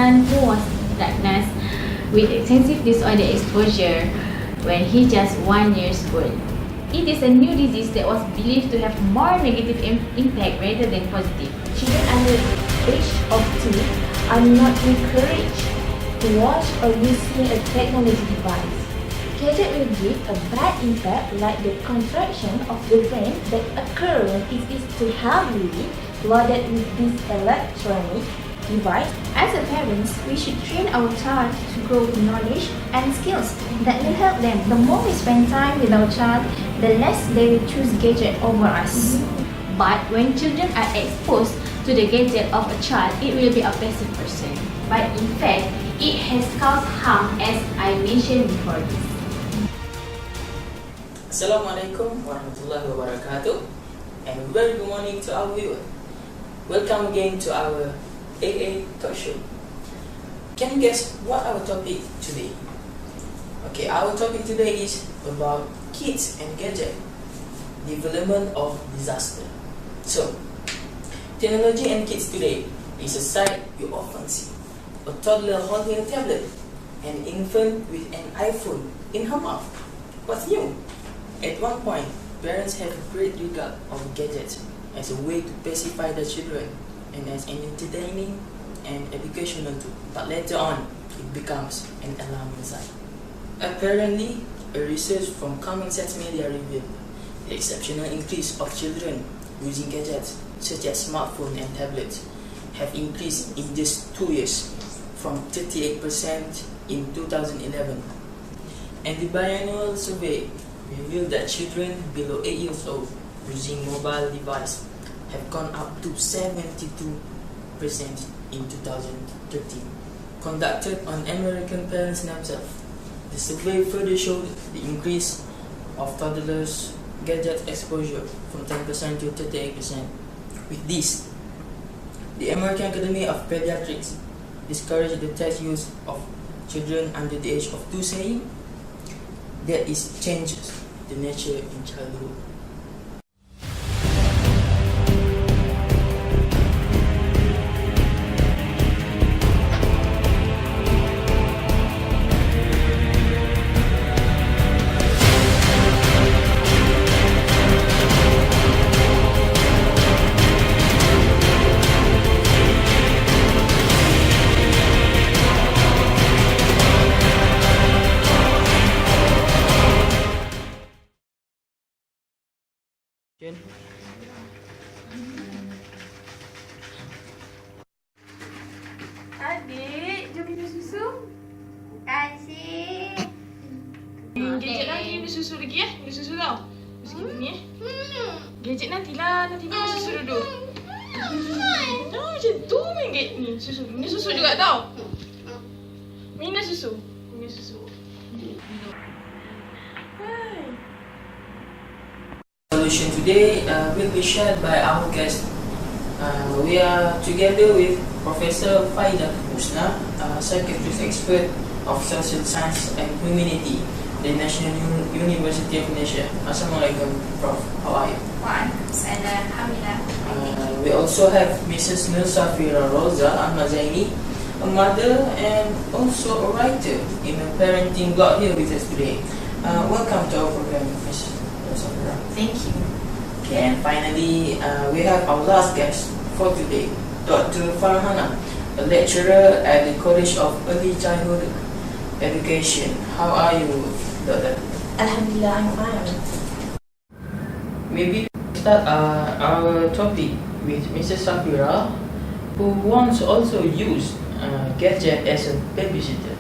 son who was diagnosed with extensive disorder exposure when he just 1 year old. It is a new disease that was believed to have more negative impact rather than positive. Children under the age of 2 are not encouraged to watch or using a technology device. Gadget will give a bad impact like the contraction of the brain that occur when it is too heavily loaded with this electronic device. As a parents, we should train our child to grow with knowledge and skills that will help them. The more we spend time with our child, the less they will choose gadget over us. But when children are exposed to the gadget of a child, it will be a passive person. But in fact, it has caused harm as I mentioned before this. Assalamualaikum warahmatullahi wabarakatuh, and very good morning to our viewers. Welcome again to our AA Talk Show. Can you guess what our topic today? Okay, our topic today is about kids and gadget, development of disaster. So, technology and kids today is a sight you often see. A toddler holding a tablet, an infant with an iPhone in her mouth. What's new? At one point, parents have a great regard of gadgets as a way to pacify their children and as an entertaining and educational tool. But later on, it becomes an alarming sign. Apparently, a research from Common Sense Media revealed the exceptional increase of children using gadgets such as smartphones and tablets have increased in just 2 years, from 38% in 2011. And the biannual survey revealed that children below 8 years old using mobile device have gone up to 72% in 2013. Conducted on American parents themselves, the survey further showed the increase of toddlers' gadget exposure from 10% to 38%. With this, the American Academy of Pediatrics discouraged the test use of children under the age of 2, saying that it changes the nature in childhood. Adik, jom minum susu. Kasih. Gadget nanti minum susu lagi minum susu tau. Sikit ni Gadget nantilah, nanti minum susu dulu. Macam tu main gadget ni, susu. Minum susu juga tau. Minum susu. Minum susu. Hai. Solution today will be shared by our guest. We are together with Professor Faida Musna, psychiatrist expert of social science and humanity, the National University of Malaysia. Assalamualaikum, Prof. How are you? Waalaikumsalam. Alhamdulillah. We also have Mrs. Nur Safira Roza Ahmad Zaini, a mother and also a writer in a parenting blog here with us today. Welcome to our program, Mrs. Nur Safira. Thank you. Okay, and finally, we have our last guest for today, Dr. Farhana, a lecturer at the College of Early Childhood Education. How are you, Doctor? Alhamdulillah, I'm fine. Maybe start our topic with Mrs. Safira, who once also used gadget as a babysitter.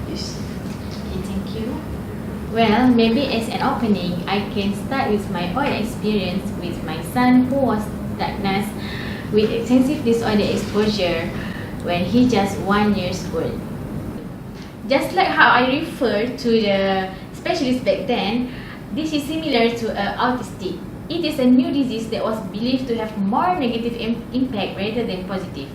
Yes. Okay, thank you. Well, maybe as an opening, I can start with my own experience with my son who was diagnosed with extensive disorder exposure when he just 1 year old. Just like how I referred to the specialist back then, this is similar to autistic. It is a new disease that was believed to have more negative impact rather than positive.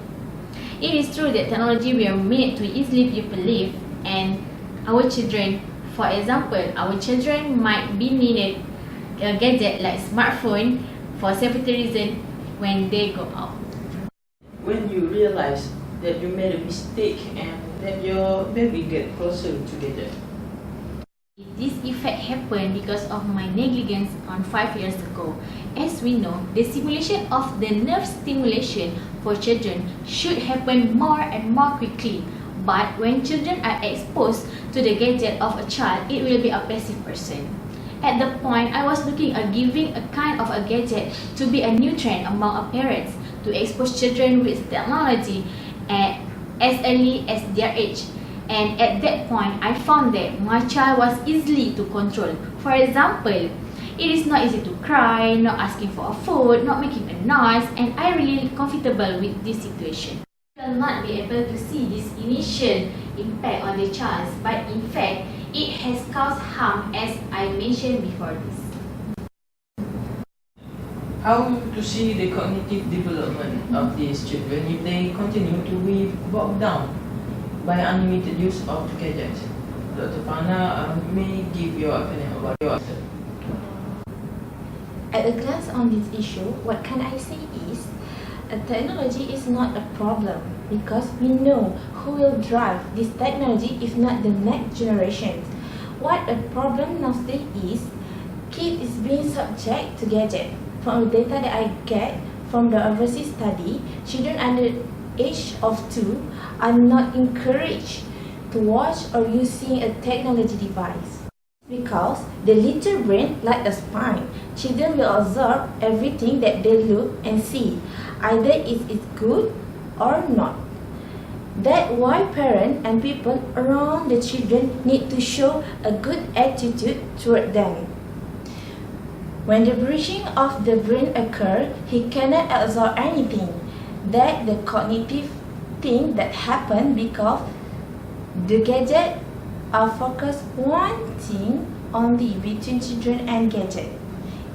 It is true that technology were made to easily be believed, and our children, for example, our children might be needed a gadget like smartphone for safety reason when they go out. When you realize that you made a mistake and that your baby get closer to gadget? This effect happened because of my negligence on 5 years ago. As we know, the stimulation of the nerve stimulation for children should happen more and more quickly. But when children are exposed to the gadget of a child, it will be a passive person. At the point, I was looking at giving a kind of a gadget to be a new trend among parents to expose children with technology as early as their age. And at that point, I found that my child was easily to control. For example, it is not easy to cry, not asking for a food, not making a noise, and I really comfortable with this situation. I will not be able to see this initial impact on the child, but in fact, it has caused harm as I mentioned before this. How to see the cognitive development of these children if they continue to be bogged down by unlimited use of gadgets? Dr. Fana may give your opinion about your answer. At a glance on this issue, what can I say is, technology is not a problem because we know who will drive this technology if not the next generation. What a problem nowadays is, kids is being subject to gadget. From the data that I get from the overseas study, children under age of 2 are not encouraged to watch or using a technology device. Because the little brain, like a spine, children will absorb everything that they look and see, either it is good or not. That's why parents and people around the children need to show a good attitude toward them. When the breaching of the brain occurs, he cannot absorb anything. That's the cognitive thing that happen because the gadget are focused one thing only between children and gadget.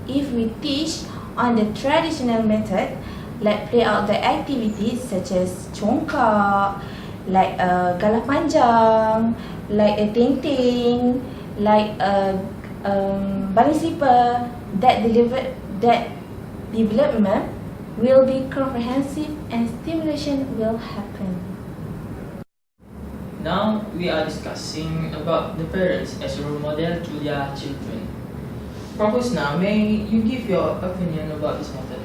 If we teach on the traditional method, like play out the activities such as congkak, like galah panjang, like a ting-ting, like a baling slipper, that development will be comprehensive and stimulation will happen. Now we are discussing about the parents as a role model to their children. Prof. Husna, may you give your opinion about this method?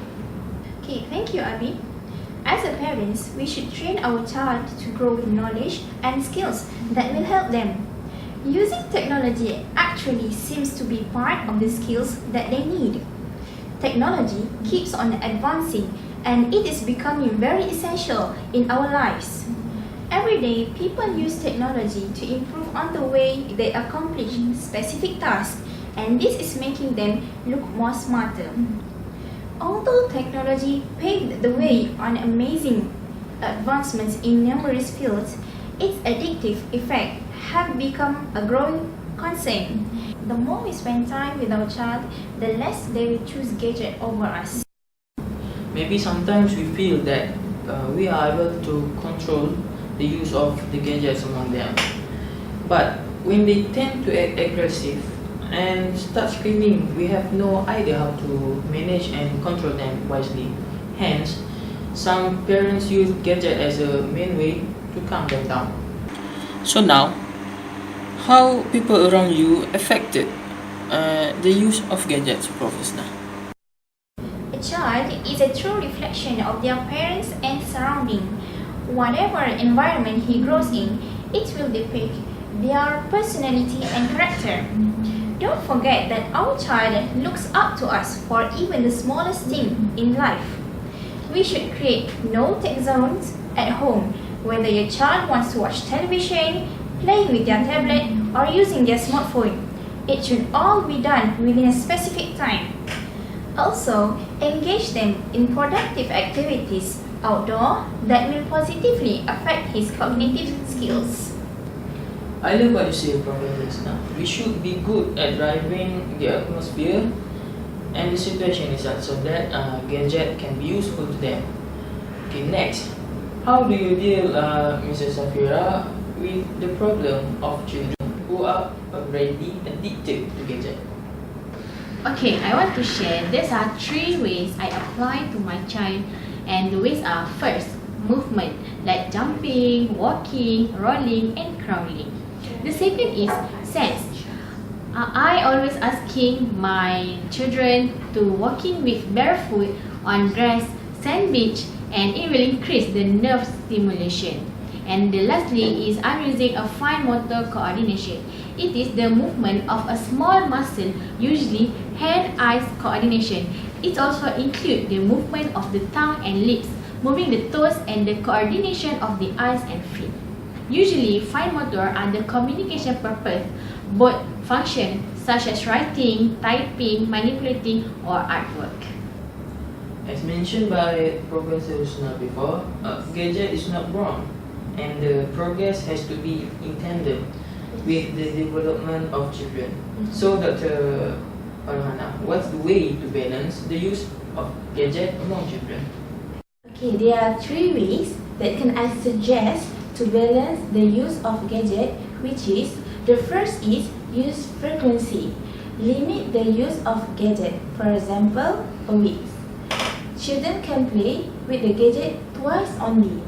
Okay, thank you, Abi. As a parents, we should train our child to grow with knowledge and skills that will help them. Using technology actually seems to be part of the skills that they need. Technology keeps on advancing and it is becoming very essential in our lives. Every day, people use technology to improve on the way they accomplish specific tasks, and this is making them look more smarter. Although technology paved the way on amazing advancements in numerous fields, its addictive effect have become a growing concern. The more we spend time with our child, the less they will choose gadget over us. Maybe sometimes we feel that we are able to control the use of the gadgets among them. But when they tend to act aggressive and start screaming, we have no idea how to manage and control them wisely. Hence, some parents use gadget as a main way to calm them down. So now, how people around you affected the use of gadgets, Professor? A child is a true reflection of their parents and surrounding. Whatever environment he grows in, it will depict their personality and character. Don't forget that our child looks up to us for even the smallest thing in life. We should create no-tech zones at home, whether your child wants to watch television, playing with their tablet, or using their smartphone. It should all be done within a specific time. Also, engage them in productive activities outdoor that will positively affect his cognitive skills. I love what you say, Professor. We should be good at driving the atmosphere and the situation is such so that gadget can be useful to them. Okay, next. How do you deal, Mrs. Safira, with the problem of children who are already addicted to gadget? Okay, I want to share. There are 3 ways I apply to my child, and the ways are: first, movement like jumping, walking, rolling, and crawling. The second is sense. I always asking my children to walking with barefoot on grass, sand beach, and it will increase the nerve stimulation. And the lastly is I'm using a fine motor coordination. It is the movement of a small muscle, usually hand-eye coordination. It also includes the movement of the tongue and lips, moving the toes and the coordination of the eyes and feet. Usually, fine motor are the communication purpose, both function such as writing, typing, manipulating, or artwork. As mentioned by Professor Usna before, a gadget is not wrong, and the progress has to be in tandem with the development of children. So, Dr. Farhana, what's the way to balance the use of gadget among children? Okay, there are 3 ways that can I suggest to balance the use of gadget, which is the first is use frequency. Limit the use of gadget, for example, a week. Children can play with the gadget twice only.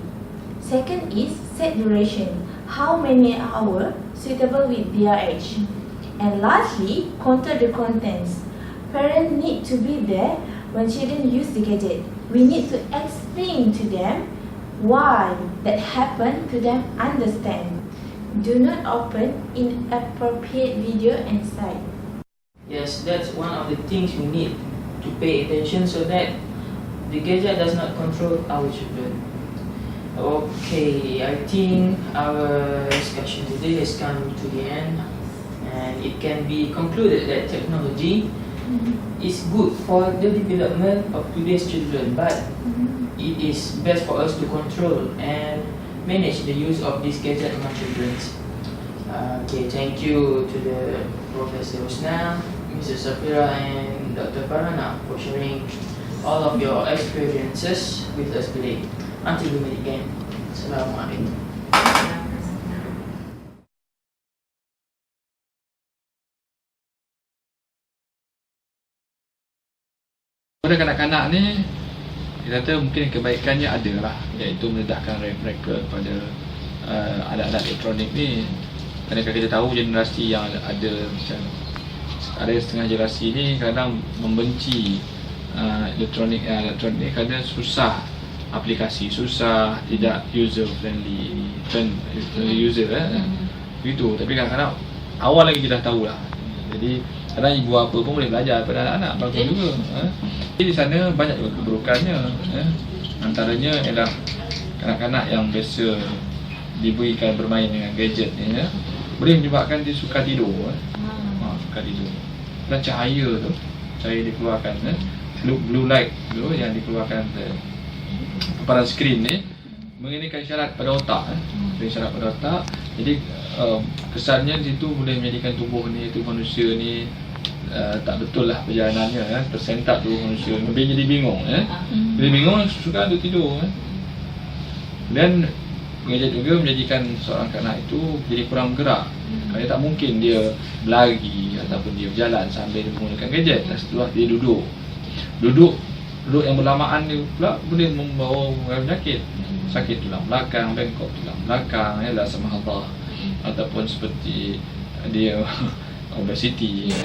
Second is set duration. How many hours suitable with their age. And lastly, control the contents. Parents need to be there when children use the gadget. We need to explain to them why that happened to them understand. Do not open inappropriate video and site. Yes, that's one of the things we need to pay attention so that the gadget does not control our children. Okay, I think our discussion today has come to the end, and it can be concluded that technology is good for the development of today's children, but it is best for us to control and manage the use of this gadget among children. Okay, thank you to the Professor Usna, Mrs. Safira, and Dr. Farhana for sharing all of your experiences with us today. Until we meet again. Assalamualaikum. Pada kanak-kanak ni, kita kata mungkin kebaikannya ada lah, iaitu mendedahkan mereka pada alat-alat elektronik ni. Kerana kita tahu generasi yang ada macam ada setengah generasi ni kadang membenci elektronik ni kerana susah aplikasi, susah, tidak user friendly, user begitu. Tapi kadang-kadang awal lagi kita dah tahu lah. Jadi kadang ibu apa pun boleh belajar daripada anak-anak, bagus juga. Jadi di sana banyak juga keburukannya. Antaranya ialah kanak-kanak yang biasa diberikan bermain dengan gadget ni, boleh menyebabkan dia suka tidur. Suka tidur. Dan cahaya dikeluarkan, blue light tu yang dikeluarkan paparan skrin ni mengenaikan syarat pada otak. Syarat pada otak. Jadi kesannya di situ boleh menjadikan tubuh manusia ni tak betul lah perjalanannya, tersentak tubuh manusia, jadi bingung. Jadi bingung, suka untuk tidur. Dan gadget juga menjadikan seorang kanak itu jadi kurang bergerak. Kerana tak mungkin dia berlari ataupun dia berjalan sambil menggunakan gadget. Dan setelah dia duduk yang berlamaan ni pula boleh membawa penyakit, sakit tulang belakang, bengkok tulang belakang, asam Allah, ataupun seperti dia obesiti.